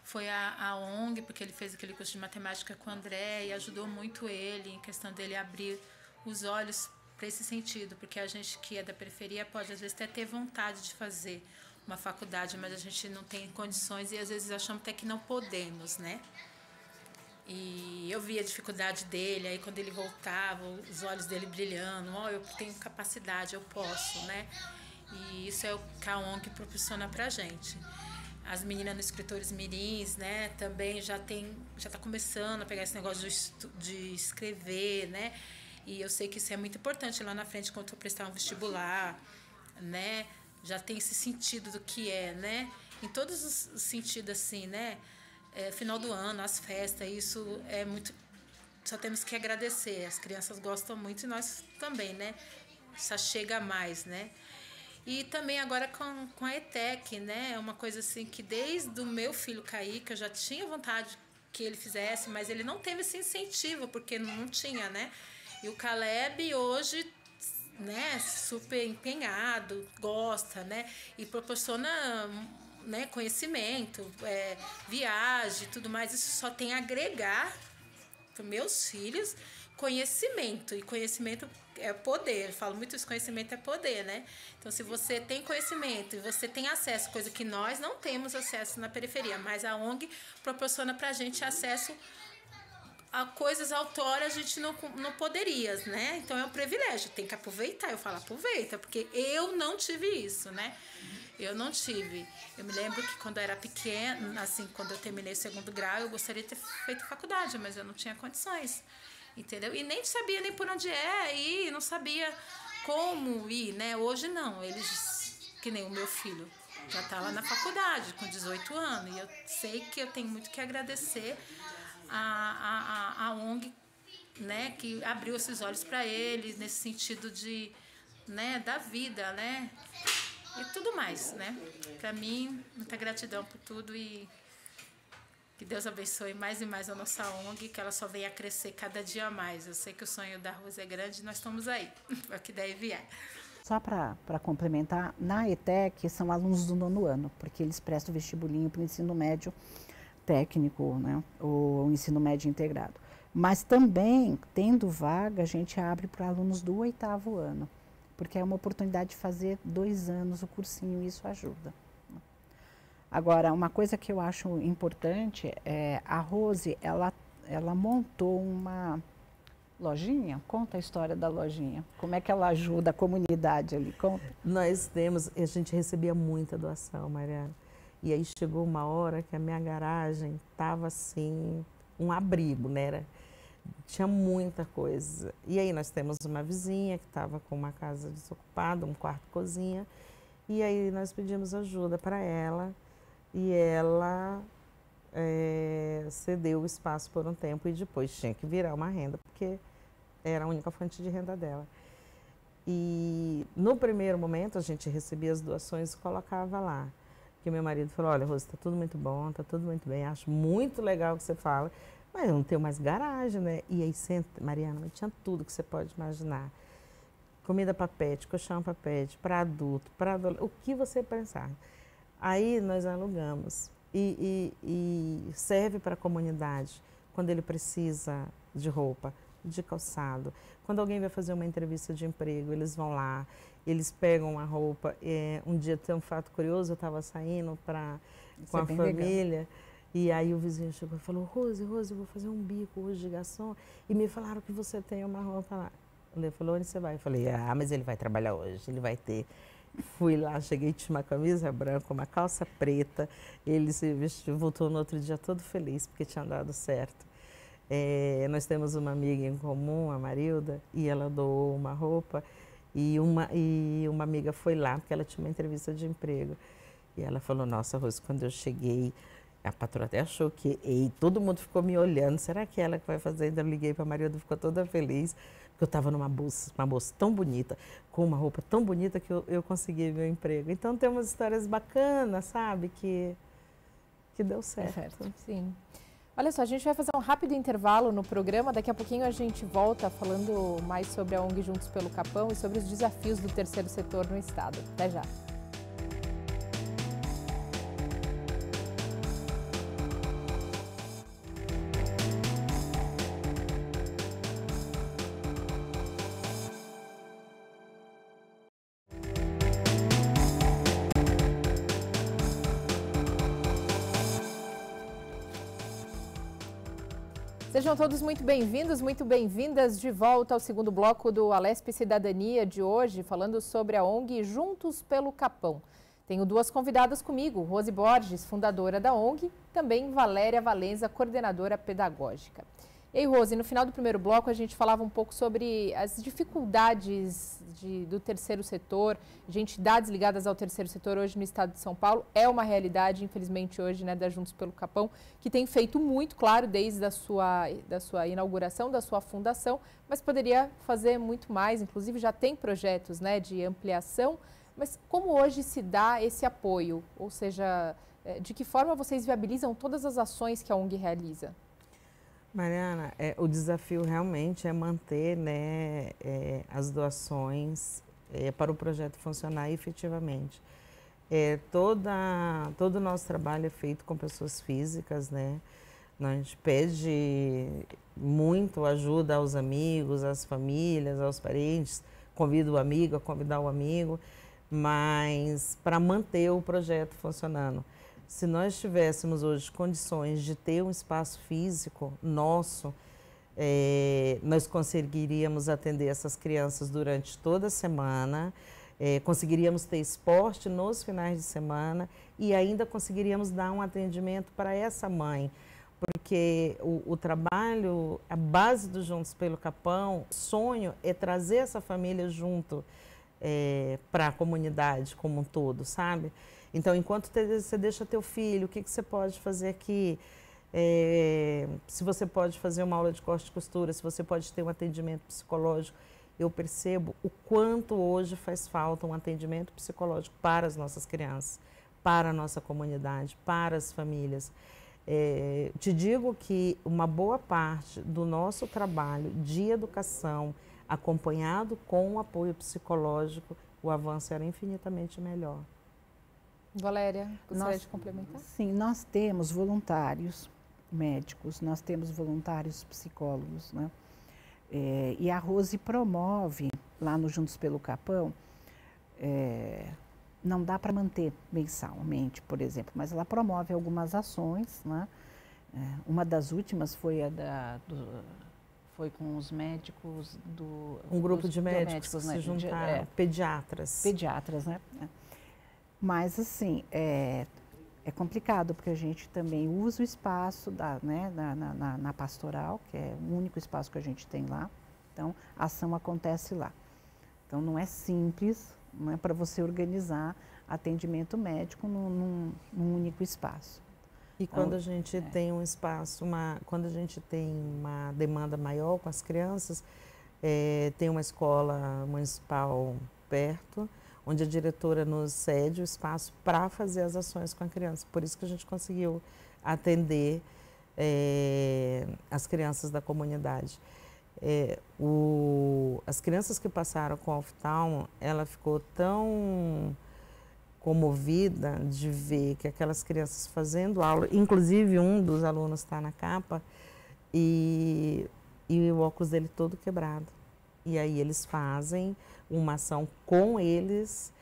foi a ONG, porque ele fez aquele curso de matemática com o André e ajudou muito ele em questão dele abrir os olhos para esse sentido, porque a gente que é da periferia pode às vezes até ter vontade de fazer uma faculdade, mas a gente não tem condições e às vezes achamos até que não podemos, né? E eu vi a dificuldade dele, aí quando ele voltava, os olhos dele brilhando, eu tenho capacidade, eu posso, né? E isso é o que a ONG proporciona pra gente. As meninas nos escritores mirins, né, também já tá começando a pegar esse negócio de escrever, né? E eu sei que isso é muito importante lá na frente quando eu prestar um vestibular, né? Já tem esse sentido do que é, né? Em todos os sentidos, assim, né? Final do ano, as festas, isso é muito... Só temos que agradecer. As crianças gostam muito e nós também, né? Só chega mais, né? E também agora com a ETEC, né? É uma coisa assim que desde o meu filho Kaique, eu já tinha vontade que ele fizesse, mas ele não teve esse incentivo, porque não tinha, né? E o Caleb hoje, né, super empenhado, gosta, né, e proporciona, né, conhecimento, viagem, tudo mais. Isso só tem a agregar para meus filhos conhecimento, e conhecimento é poder. Eu falo muito isso, conhecimento é poder, né? Então, se você tem conhecimento e você tem acesso, coisa que nós não temos acesso na periferia, mas a ONG proporciona para a gente acesso a coisas autórias, a gente não poderia, né? Então é um privilégio, tem que aproveitar. Eu falo, aproveita, porque eu não tive isso, né? Eu não tive. Eu me lembro que quando eu era pequena, assim, quando eu terminei o 2º grau, eu gostaria de ter feito faculdade, mas eu não tinha condições, entendeu? E nem sabia nem por onde ir, não sabia como ir, né? Hoje não, eles, que nem o meu filho, já está lá na faculdade, com 18 anos, e eu sei que eu tenho muito que agradecer a ONG, né, que abriu esses olhos para eles nesse sentido de, né, da vida, né, e tudo mais, né. Para mim, muita gratidão por tudo e que Deus abençoe mais e mais a nossa ONG, que ela só venha a crescer cada dia mais. Eu sei que o sonho da Rose é grande e nós estamos aí, para que daí vier. Só para complementar, na ETEC são alunos do 9º ano, porque eles prestam vestibulinho para o ensino médio técnico, né, o ensino médio integrado. Mas também, tendo vaga, a gente abre para alunos do 8º ano, porque é uma oportunidade de fazer 2 anos o cursinho e isso ajuda. Agora, uma coisa que eu acho importante é a Rose, ela montou uma lojinha. Conta a história da lojinha. Como é que ela ajuda a comunidade ali? Conta. Nós temos, a gente recebia muita doação, Mariana. E aí chegou uma hora que a minha garagem estava assim, um abrigo, né? Tinha muita coisa. E aí nós temos uma vizinha que estava com uma casa desocupada, um quarto cozinha. E aí nós pedimos ajuda para ela. E ela cedeu o espaço por um tempo e depois tinha que virar uma renda, porque era a única fonte de renda dela. E no primeiro momento a gente recebia as doações e colocava lá. Que meu marido falou, olha, Rose, está tudo muito bom, está tudo muito bem, acho muito legal o que você fala, mas eu não tenho mais garagem, né? E aí, Mariana, tinha tudo que você pode imaginar. Comida para pet, colchão para pet, para adulto, para adolescente, o que você pensar. Aí nós alugamos e serve para a comunidade, quando ele precisa de roupa, de calçado. Quando alguém vai fazer uma entrevista de emprego, eles vão lá, eles pegam a roupa. Um dia tem um fato curioso, eu estava saindo com a família, legal. E aí o vizinho chegou e falou, Rose, eu vou fazer um bico hoje de garçom, e me falaram que você tem uma roupa lá. Ele falou, onde você vai? Eu falei, mas ele vai trabalhar hoje, ele vai ter. Fui lá, cheguei, tinha uma camisa branca, uma calça preta, ele se vestiu, voltou no outro dia todo feliz, porque tinha dado certo. Nós temos uma amiga em comum, a Marilda, e ela doou uma roupa, E uma amiga foi lá, porque ela tinha uma entrevista de emprego. E ela falou, nossa, Rose, quando eu cheguei, a patroa até achou que... E todo mundo ficou me olhando, será que é ela que vai fazer? Ainda liguei para a Maria, ficou toda feliz, porque eu estava numa bolsa tão bonita, com uma roupa tão bonita que eu consegui meu emprego. Então, tem umas histórias bacanas, sabe, que deu certo. Sim. Olha só, a gente vai fazer um rápido intervalo no programa. Daqui a pouquinho a gente volta falando mais sobre a ONG Juntos pelo Capão e sobre os desafios do terceiro setor no estado. Até já. Sejam todos muito bem-vindos, muito bem-vindas de volta ao segundo bloco do Alesp Cidadania de hoje, falando sobre a ONG Juntos pelo Capão. Tenho duas convidadas comigo, Rose Borges, fundadora da ONG, também Valéria Valenza, coordenadora pedagógica. E aí, Rose, no final do primeiro bloco a gente falava um pouco sobre as dificuldades do terceiro setor, de entidades ligadas ao terceiro setor hoje no estado de São Paulo. É uma realidade, infelizmente, hoje, né, da Juntos pelo Capão, que tem feito muito, claro, desde a sua inauguração, da sua fundação, mas poderia fazer muito mais, inclusive já tem projetos, né, de ampliação. Mas como hoje se dá esse apoio? Ou seja, de que forma vocês viabilizam todas as ações que a ONG realiza? Mariana, o desafio realmente é manter, né, as doações para o projeto funcionar efetivamente. Todo o nosso trabalho é feito com pessoas físicas, né? A gente pede muito ajuda aos amigos, às famílias, aos parentes, convida o amigo a convidar o amigo, mas para manter o projeto funcionando. Se nós tivéssemos hoje condições de ter um espaço físico nosso, nós conseguiríamos atender essas crianças durante toda a semana, conseguiríamos ter esporte nos finais de semana e ainda conseguiríamos dar um atendimento para essa mãe. Porque o trabalho, a base do Juntos pelo Capão, o sonho é trazer essa família junto para a comunidade como um todo, sabe? Então, enquanto você deixa teu filho, o que você pode fazer aqui? Se você pode fazer uma aula de corte e costura, se você pode ter um atendimento psicológico, eu percebo o quanto hoje faz falta um atendimento psicológico para as nossas crianças, para a nossa comunidade, para as famílias. Te digo que uma boa parte do nosso trabalho de educação, acompanhado com o apoio psicológico, o avanço era infinitamente melhor. Valéria, gostaria de complementar? Sim, nós temos voluntários médicos, nós temos voluntários psicólogos, né? E a Rose promove, lá no Juntos pelo Capão, não dá para manter mensalmente, por exemplo, mas ela promove algumas ações, né? Uma das últimas foi foi com os médicos do... Um grupo de médicos que se juntaram, pediatras. Pediatras, né? Mas, assim, é complicado, porque a gente também usa o espaço na pastoral, que é o único espaço que a gente tem lá. Então, a ação acontece lá. Então, não é simples, não é para você organizar atendimento médico num único espaço. E quando a gente tem um espaço, quando a gente tem uma demanda maior com as crianças, tem uma escola municipal perto, onde a diretora nos cede o espaço para fazer as ações com a criança. Por isso que a gente conseguiu atender as crianças da comunidade. As crianças que passaram com a oftalmo, ela ficou tão comovida de ver que aquelas crianças fazendo aula, inclusive um dos alunos está na capa, e o óculos dele todo quebrado. E aí eles fazem uma ação com eles,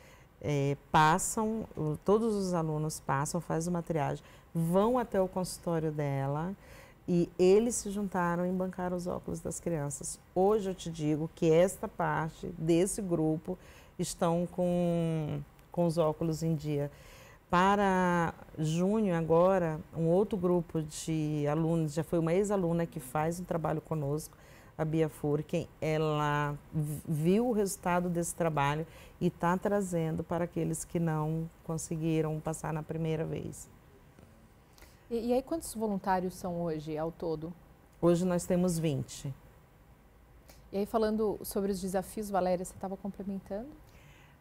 todos os alunos passam, fazem uma triagem, vão até o consultório dela e eles se juntaram e bancaram os óculos das crianças. Hoje eu te digo que esta parte desse grupo estão com os óculos em dia. Para junho agora, um outro grupo de alunos, já foi uma ex-aluna que faz um trabalho conosco, a Bia Furken, ela viu o resultado desse trabalho e está trazendo para aqueles que não conseguiram passar na primeira vez. E aí, quantos voluntários são hoje ao todo? Hoje nós temos 20. E aí, falando sobre os desafios, Valéria, você estava complementando?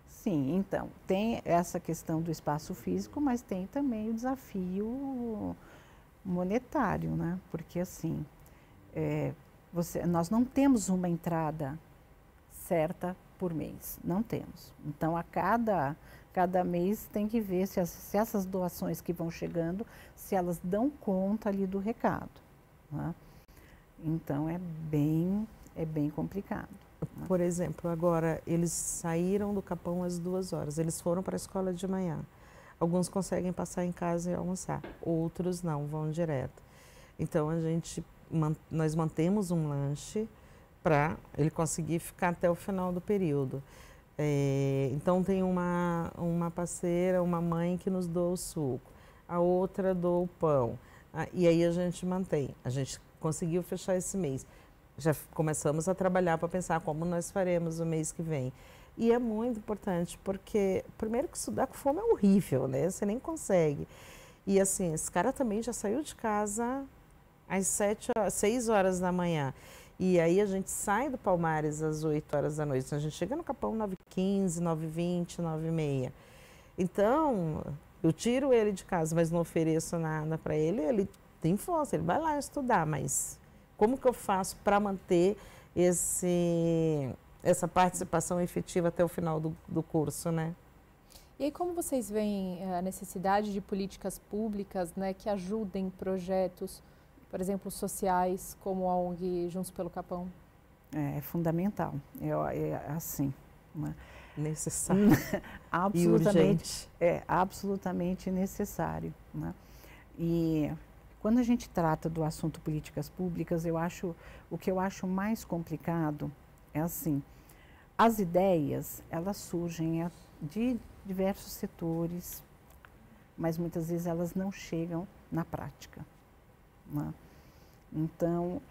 Sim, então, tem essa questão do espaço físico, mas tem também o desafio monetário, né? Porque assim, nós não temos uma entrada certa por mês, não temos. Então, a cada mês tem que ver se essas doações que vão chegando, se elas dão conta ali do recado, né? Então, é bem complicado. Por exemplo, agora eles saíram do Capão às 2 horas, eles foram para a escola de manhã. Alguns conseguem passar em casa e almoçar, outros não, vão direto. Então, nós mantemos um lanche para ele conseguir ficar até o final do período. Então, tem uma parceira, uma mãe que nos doa o suco, a outra doa o pão, e aí a gente mantém. A gente conseguiu fechar esse mês. Já começamos a trabalhar para pensar como nós faremos o mês que vem. E é muito importante, porque primeiro que estudar com fome é horrível, né? Você nem consegue. E assim, esse cara também já saiu de casa às 6 horas da manhã. E aí a gente sai do Palmares às 8 horas da noite. Então, a gente chega no Capão 9h15, 9h20, 9h30. Então, eu tiro ele de casa, mas não ofereço nada para ele. Ele tem força, ele vai lá estudar, mas como que eu faço para manter essa participação efetiva até o final do curso, né? E aí, como vocês veem a necessidade de políticas públicas, né, que ajudem projetos, por exemplo, sociais, como a ONG Juntos pelo Capão? É fundamental, é assim, né? Necessário absolutamente, e urgente. Absolutamente necessário, né? E quando a gente trata do assunto políticas públicas, o que eu acho mais complicado é assim, as ideias, elas surgem de diversos setores, mas muitas vezes elas não chegam na prática, né? Então,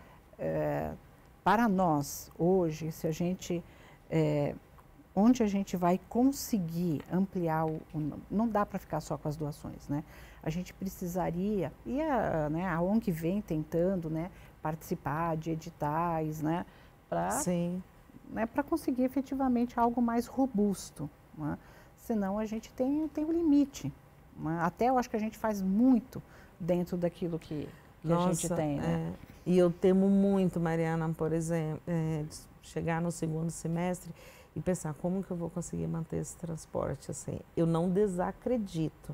para nós, hoje, se a gente, onde a gente vai conseguir ampliar, não dá para ficar só com as doações, né? A gente precisaria, e a ONG vem tentando, né, participar de editais, né, para conseguir efetivamente algo mais robusto, né? Senão a gente tem um limite, né? Até eu acho que a gente faz muito dentro daquilo que a gente tem, né? E eu temo muito, Mariana, por exemplo, chegar no segundo semestre e pensar como que eu vou conseguir manter esse transporte, assim. Eu não desacredito,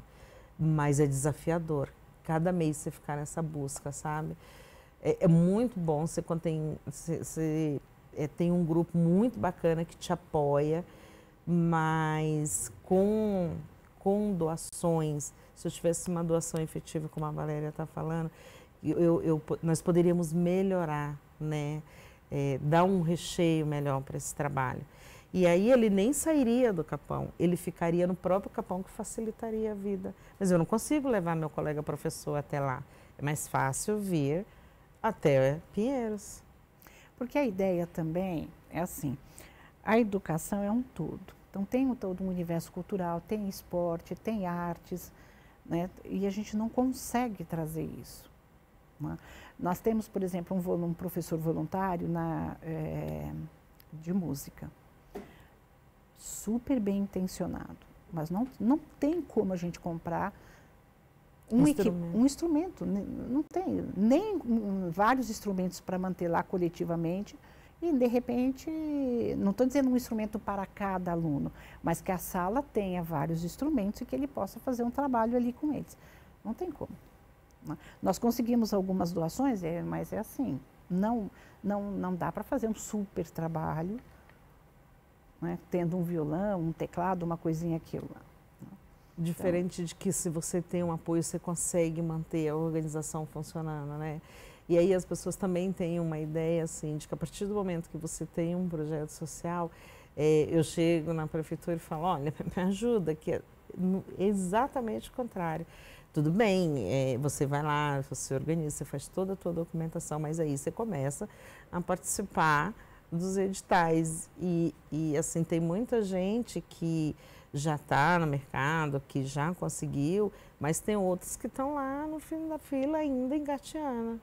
mas é desafiador. Cada mês você ficar nessa busca, sabe? É muito bom você quando tem um grupo muito bacana que te apoia, mas com doações, se eu tivesse uma doação efetiva, como a Valéria está falando, nós poderíamos melhorar, né? Dar um recheio melhor para esse trabalho. E aí ele nem sairia do Capão, ele ficaria no próprio Capão, que facilitaria a vida. Mas eu não consigo levar meu colega professor até lá. É mais fácil vir até Pinheiros. Porque a ideia também é assim, a educação é um todo. Então tem todo um universo cultural, tem esporte, tem artes, né? E a gente não consegue trazer isso, né? Nós temos, por exemplo, um professor voluntário de música, super bem intencionado, mas não tem como a gente comprar um instrumento, não tem nem vários instrumentos para manter lá coletivamente e de repente, não estou dizendo um instrumento para cada aluno, mas que a sala tenha vários instrumentos e que ele possa fazer um trabalho ali com eles. Não tem como. Nós conseguimos algumas doações, mas é assim, não dá para fazer um super trabalho, né, tendo um violão, um teclado, uma coisinha aquilo lá. Diferente de que se você tem um apoio, você consegue manter a organização funcionando, né? E aí as pessoas também têm uma ideia, assim, de que a partir do momento que você tem um projeto social, eu chego na prefeitura e falo, olha, me ajuda, que é exatamente o contrário. Tudo bem, você vai lá, você organiza, você faz toda a tua documentação, mas aí você começa a participar dos editais. E assim, tem muita gente que já está no mercado, que já conseguiu, mas tem outros que estão lá no fim da fila ainda engateando.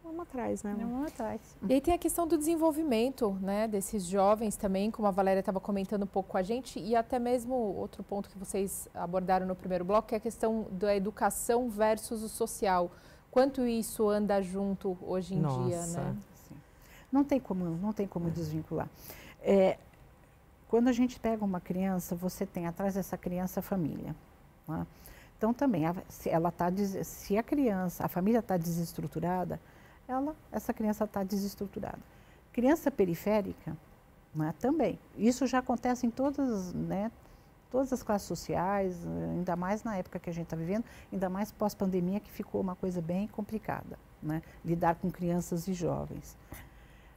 Vamos atrás, né? Vamos atrás. E aí tem a questão do desenvolvimento, né, desses jovens também, como a Valéria estava comentando um pouco com a gente, e até mesmo outro ponto que vocês abordaram no primeiro bloco, que é a questão da educação versus o social. Quanto isso anda junto hoje em dia, né? Sim. Não tem como desvincular. Quando a gente pega uma criança, você tem atrás dessa criança a família. Né? Então também, se a criança, a família está desestruturada, essa criança está desestruturada. Criança periférica, né, também. Isso já acontece em todas as classes sociais, ainda mais na época que a gente está vivendo, ainda mais pós-pandemia, que ficou uma coisa bem complicada, né, lidar com crianças e jovens.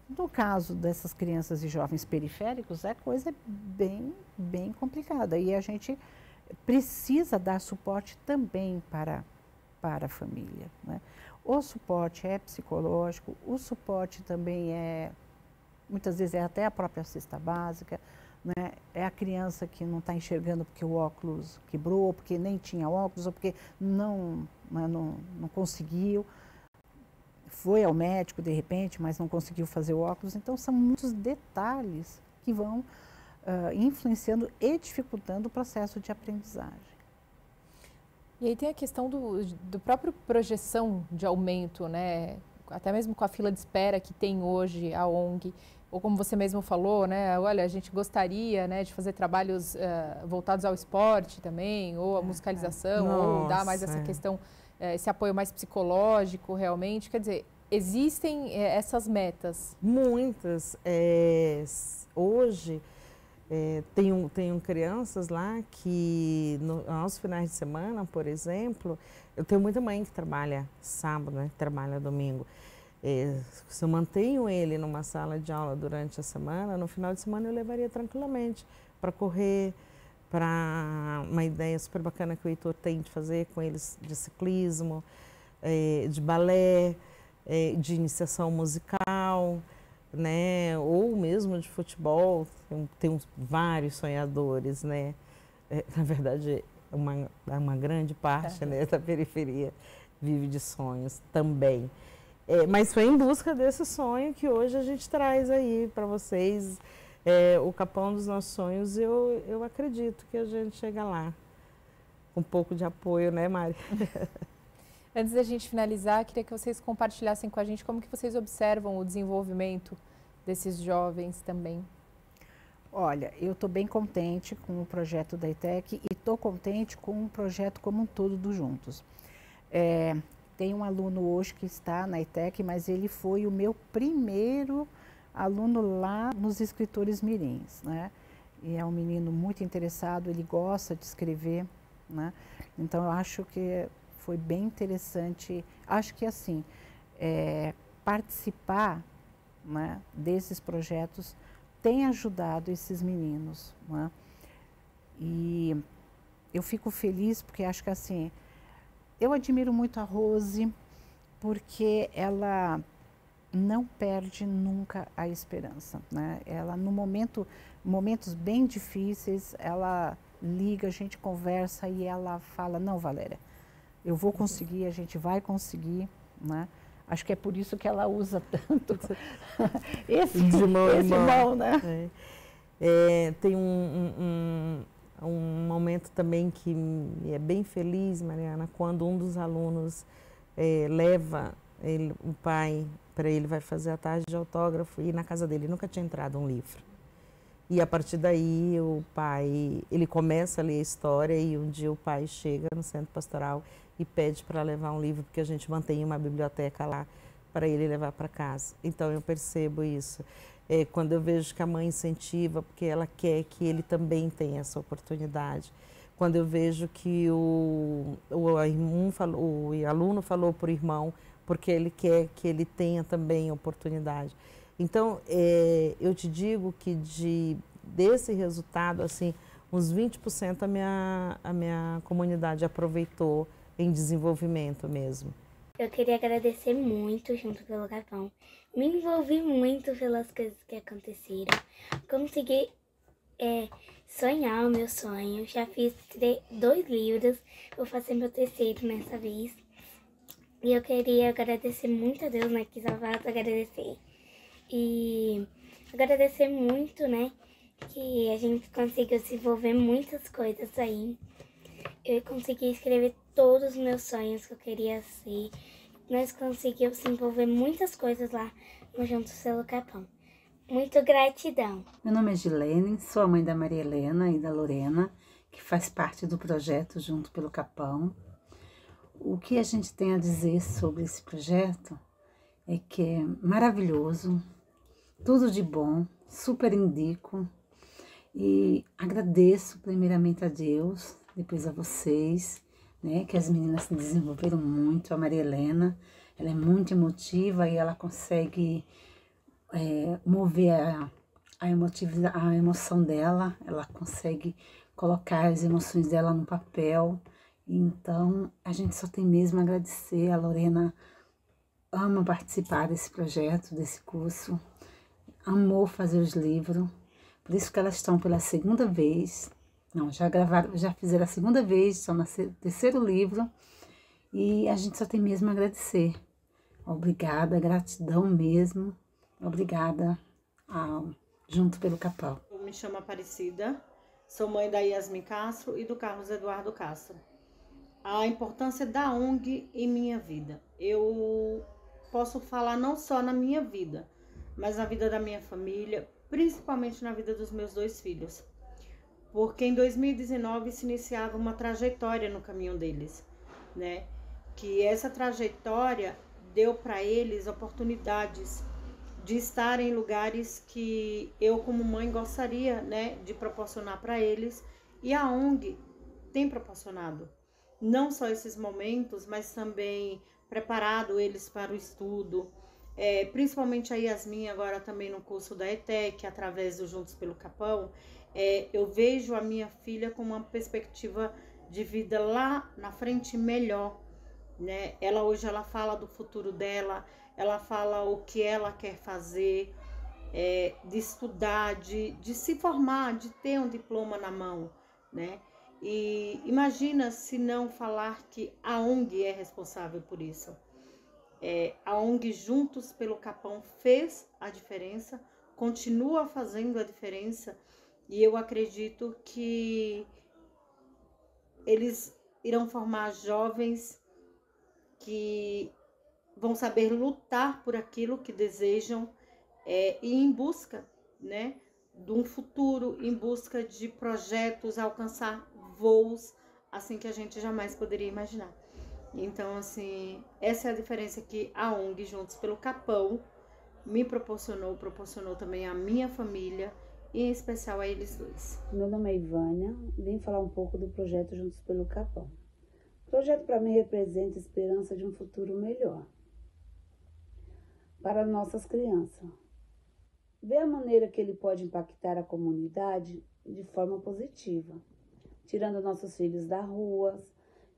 No caso dessas crianças e jovens periféricos, é coisa bem complicada. E a gente precisa dar suporte também para a família, né? O suporte é psicológico, o suporte também muitas vezes é até a própria cesta básica, né? É a criança que não está enxergando porque o óculos quebrou, porque nem tinha óculos, ou porque não conseguiu. Foi ao médico de repente, mas não conseguiu fazer o óculos. Então são muitos detalhes que vão influenciando e dificultando o processo de aprendizagem. E aí tem a questão do próprio projeção de aumento, né? Até mesmo com a fila de espera que tem hoje a ONG, ou como você mesmo falou, né? Olha, a gente gostaria, né, de fazer trabalhos voltados ao esporte também, ou à musicalização, ou dar mais essa questão, esse apoio mais psicológico realmente. Quer dizer, existem essas metas? Muitas. Hoje, tenho crianças lá que, aos finais de semana, por exemplo, eu tenho muita mãe que trabalha sábado, né, que trabalha domingo. Se eu mantenho ele numa sala de aula durante a semana, no final de semana eu levaria tranquilamente para correr, para uma ideia super bacana que o Heitor tem de fazer com eles de ciclismo, de balé, de iniciação musical, né, ou mesmo de futebol. Tem vários sonhadores, né? Na verdade, uma grande parte, né, da periferia vive de sonhos também. Mas foi em busca desse sonho que hoje a gente traz aí para vocês. O Capão dos Nossos Sonhos, eu acredito que a gente chega lá. Com um pouco de apoio, né, Mari? Antes da gente finalizar, queria que vocês compartilhassem com a gente como que vocês observam o desenvolvimento desses jovens também. Olha, eu estou bem contente com o projeto da ETEC e estou contente com o projeto como um todo do Juntos. Tem um aluno hoje que está na ETEC, mas ele foi o meu primeiro aluno lá nos Escritores Mirins, né? E é um menino muito interessado, ele gosta de escrever, né? Então eu acho que foi bem interessante. Acho que assim, participar, né, desses projetos tem ajudado esses meninos, né? E eu fico feliz porque acho que assim, eu admiro muito a Rose porque ela não perde nunca a esperança, né? Ela momentos bem difíceis, ela liga, a gente conversa e ela fala: não, Valéria, eu vou conseguir, a gente vai conseguir, né? Acho que é por isso que ela usa tanto esse mão, né? Tem um momento também que me é bem feliz, Mariana, quando um dos alunos leva o pai para ele, vai fazer a tarde de autógrafo, e na casa dele nunca tinha entrado um livro. E a partir daí o pai, ele começa a ler a história, e um dia o pai chega no centro pastoral e pede para levar um livro, porque a gente mantém uma biblioteca lá para ele levar para casa. Então eu percebo isso. Quando eu vejo que a mãe incentiva, porque ela quer que ele também tenha essa oportunidade. Quando eu vejo que o aluno falou para o irmão, porque ele quer que ele tenha também oportunidade. Então, eu te digo que desse resultado, assim, uns 20% a minha comunidade aproveitou em desenvolvimento mesmo. Eu queria agradecer muito Juntos pelo Capão. Me envolvi muito pelas coisas que aconteceram. Consegui sonhar o meu sonho. Já fiz 2 livros. Vou fazer meu 3º nessa vez. E eu queria agradecer muito a Deus, né? Que só falta agradecer. E agradecer muito, né? Que a gente conseguiu desenvolver muitas coisas aí. Eu consegui escrever todos os meus sonhos que eu queria ser. Nós conseguimos desenvolver muitas coisas lá no Juntos pelo Capão. Muito gratidão. Meu nome é Gilene, sou a mãe da Maria Helena e da Lorena, que faz parte do projeto Junto pelo Capão. O que a gente tem a dizer sobre esse projeto é que é maravilhoso, tudo de bom, super indico e agradeço primeiramente a Deus, depois a vocês, né, que as meninas se desenvolveram muito. A Maria Helena, ela é muito emotiva e ela consegue mover a emoção dela, ela consegue colocar as emoções dela no papel. Então, a gente só tem mesmo a agradecer. A Lorena ama participar desse projeto, desse curso, amou fazer os livros, por isso que elas estão pela 2ª vez, não, já fizeram a 2ª vez, estão no 3º livro, e a gente só tem mesmo a agradecer. Obrigada, gratidão mesmo, obrigada ao Junto pelo Capão. Eu me chamo Aparecida, sou mãe da Yasmin Castro e do Carlos Eduardo Castro. A importância da ONG em minha vida. Eu posso falar não só na minha vida, mas na vida da minha família, principalmente na vida dos meus 2 filhos. Porque em 2019 se iniciava uma trajetória no caminho deles, né? Que essa trajetória deu para eles oportunidades de estar em lugares que eu como mãe gostaria, né, de proporcionar para eles. E a ONG tem proporcionado não só esses momentos, mas também preparado eles para o estudo, principalmente a Yasmin agora também no curso da ETEC, através do Juntos pelo Capão. Eu vejo a minha filha com uma perspectiva de vida lá na frente melhor, né? Hoje ela fala do futuro dela, ela fala o que ela quer fazer, de estudar, de se formar, de ter um diploma na mão, né? E imagina se não falar que a ONG é responsável por isso. A ONG Juntos pelo Capão fez a diferença, continua fazendo a diferença, e eu acredito que eles irão formar jovens que vão saber lutar por aquilo que desejam, e em busca, né, de um futuro, em busca de projetos, alcançar voos assim que a gente jamais poderia imaginar. Então, assim, essa é a diferença que a ONG Juntos pelo Capão me proporcionou também a minha família, e em especial a eles 2. Meu nome é Ivânia, vim falar um pouco do projeto Juntos pelo Capão. O projeto para mim representa a esperança de um futuro melhor para nossas crianças. Ver a maneira que ele pode impactar a comunidade de forma positiva, tirando nossos filhos da rua,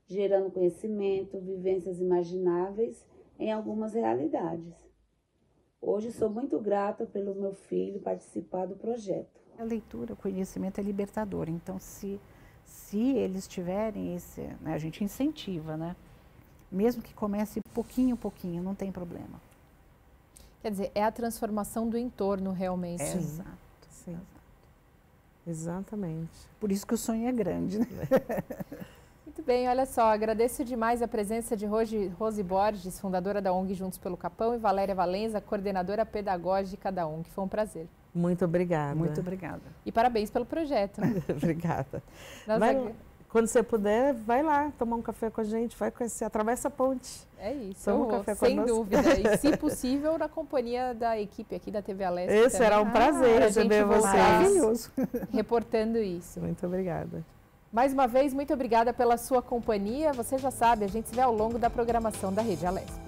gerando conhecimento, vivências imagináveis em algumas realidades. Hoje sou muito grata pelo meu filho participar do projeto. A leitura, o conhecimento é libertador, então se eles tiverem esse, né, a gente incentiva, né? Mesmo que comece pouquinho, não tem problema. Quer dizer, é a transformação do entorno realmente. Exato. Sim. Exatamente. Por isso que o sonho é grande, né? Muito bem, olha só, agradeço demais a presença de Rose Borges, fundadora da ONG Juntos pelo Capão, e Valéria Valenza, coordenadora pedagógica da ONG. Foi um prazer. Muito obrigada. Muito obrigada. E parabéns pelo projeto. Obrigada. Quando você puder, vai lá tomar um café com a gente, vai conhecer, atravessa a ponte. É isso, toma um café sem conosco. dúvida. E, se possível, na companhia da equipe aqui da TV Alesp. Esse será um prazer receber vocês. Maravilhoso. Reportando isso. Muito obrigada. Mais uma vez, muito obrigada pela sua companhia. Você já sabe, a gente se vê ao longo da programação da Rede Alesp.